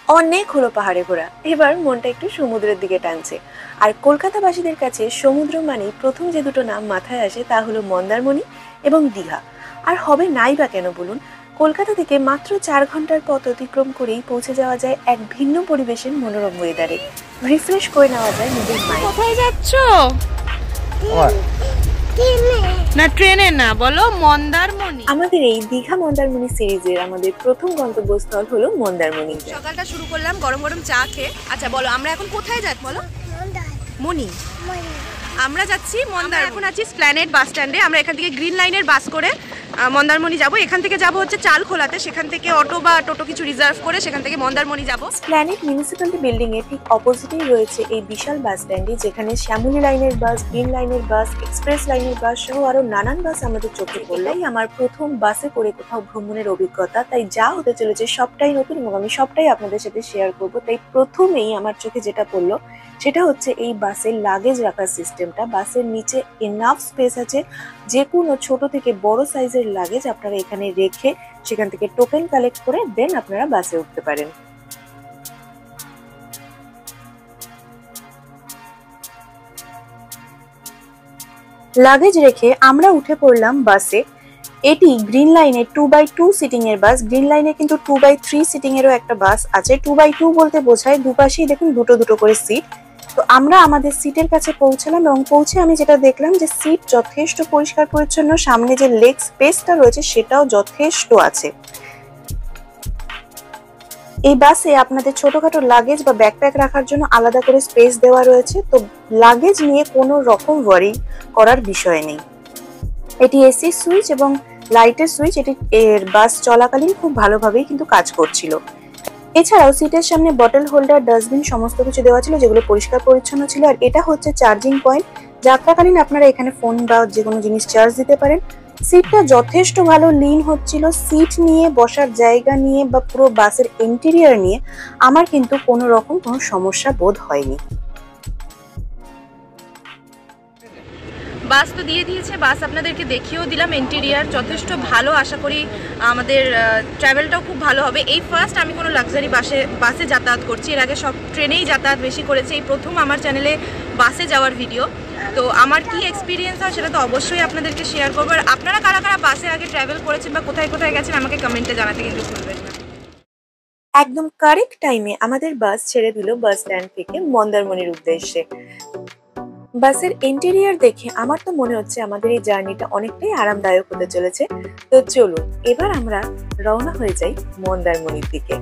অনেক হলো পাহাড়ে ঘোরা, এবার মনটা একটু সমুদ্রের দিকে টানছে। আর কলকাতাবাসীদের কাছে সমুদ্র মানে প্রথম যে দুটো নাম মাথায় আসে তা হলো মন্দারমণি এবং দীঘা। আর হবে নাই বা কেন বলুন, কলকাতা থেকে মাত্র 4 ঘন্টার পথ অতিক্রম করেই পৌঁছে যাওয়া যায় এক ভিন্ন পরিবেশের মনোরম ওয়েদারে। রিফ্রেশ করে নেওয়া যায় নিজের মাইন্ড। কোথায় যাচ্ছ? না ট্রেনে না, বলো মন্দারমণি। আমাদের এই দীঘা মন্দারমণি সিরিজের আমাদের প্রথম গন্তব্যস্থল হলো মন্দারমণি। সকালটা শুরু করলাম গরম গরম চা খেয়ে। আচ্ছা বলো, আমরা এখন কোথায় যাই বলো? মণি। আমরা যাচ্ছি মন্দার। এখন আছি স্প্ল্যানেড বাস স্ট্যান্ডে। আমরা এখান থেকে গ্রিন লাইনের বাস করে মন্দারমণি যাব। এখান থেকে যাব হচ্ছে চালখোলাতে, সেখান থেকে অটো বা টোটো কিছু রিজার্ভ করে সেখান থেকে মন্দারমণি যাব। স্প্ল্যানেড মিউনিসিপ্যালিটি বিল্ডিং এর ঠিক অপোজিটেই রয়েছে এই বিশাল বাস স্ট্যান্ডে, যেখানে শ্যামলী লাইনের বাস, গ্রিন লাইনের বাস, এক্সপ্রেস লাইনের বাস সহ আরো নানান বাস আমাদের চোখে পড়লো। আমার প্রথম বাসে করে কোথাও ভ্রমণের অভিজ্ঞতা, তাই যা হতে চলেছে সবটাই নতুন এবং আমি সবটাই আপনাদের সাথে শেয়ার করব। তাই প্রথমেই আমার চোখে যেটা পড়লো সেটা হচ্ছে এই বাসের লাগেজ রাখার সিস্টেমটা। বাসের নিচে এনাফ স্পেস আছে, যে কোনো ছোট থেকে বড় সাইজের লাগেজ আপনারা এখানে রেখে সেখান থেকে টোকেন কালেক্ট করে দেন আপনারা বাসে উঠতে পারেন। লাগেজ রেখে আমরা উঠে পড়লাম বাসে। এটি গ্রিন লাইনের 2x2 সিটিং এর বাস। গ্রিন লাইনে কিন্তু 2x3 সিটিং এরও একটা বাস আছে। 2x2 বলতে বোঝায় দুপাশেই দেখুন দুটো দুটো করে সিট। তো আমরা আমাদের সিটের কাছে পৌঁছালাম এবং পৌঁছে আমি যেটা দেখলাম যে সিট যথেষ্ট পরিষ্কার পরিচ্ছন্ন, সামনে যে লেগ স্পেসটা রয়েছে সেটাও যথেষ্ট আছে। এই বাসে আপনাদের ছোটখাটো লাগেজ বা ব্যাকপ্যাক রাখার জন্য আলাদা করে স্পেস দেওয়া রয়েছে, তো লাগেজ নিয়ে কোনো রকম ওয়ারি করার বিষয় নেই। এটি এসি সুইচ এবং লাইটের সুইচ, এটি এর বাস চলাকালীন খুব ভালোভাবেই কিন্তু কাজ করছিল। এছাড়াও সিটের সামনে বটল হোল্ডার, ডাস্টবিন সমস্ত কিছু দেওয়া ছিল, যেগুলো পরিষ্কার পরিচ্ছন্ন ছিল। আর এটা হচ্ছে চার্জিং পয়েন্ট, যাত্রাকালীন আপনারা এখানে ফোন বা যে কোনো জিনিস চার্জ দিতে পারেন। সিটটা যথেষ্ট ভালো লিন হচ্ছিল। সিট নিয়ে, বসার জায়গা নিয়ে বা পুরো বাসের ইন্টেরিয়র নিয়ে আমার কিন্তু কোনো রকম কোনো সমস্যা বোধ হয়নি। বাস তো দিয়ে দিয়েছে, বাস আপনাদেরকে দেখিয়েও দিলাম। ইন্টেরিয়ার যথেষ্ট ভালো, আশা করি আমাদের ট্রাভেলটাও খুব ভালো হবে। এই ফার্স্ট আমি কোনো লাক্সারি বাসে যাতায়াত করছি, এর আগে সব ট্রেনেই যাতায়াত বেশি করেছি। এই প্রথম আমার চ্যানেলে বাসে যাওয়ার ভিডিও। তো আমার কি এক্সপিরিয়েন্স হয় সেটা তো অবশ্যই আপনাদেরকে শেয়ার করবো। আর আপনারা কারা কারা বাসে আগে ট্রাভেল করেছেন বা কোথায় কোথায় গেছেন আমাকে কমেন্টে জানাতে কিন্তু ভুলবেন না। একদম কারেক্ট টাইমে আমাদের বাস ছেড়ে দিল বাস স্ট্যান্ড থেকে মন্দারমণির উদ্দেশ্যে। বাসের ইন্টেরিয়র দেখে আমার তো মনে হচ্ছে আমাদের এই জার্নিটা অনেকটাই আরামদায়ক হতে চলেছে। তো চলুন এবার আমরা রওনা হয়ে যাই মন্দারমণির দিকে।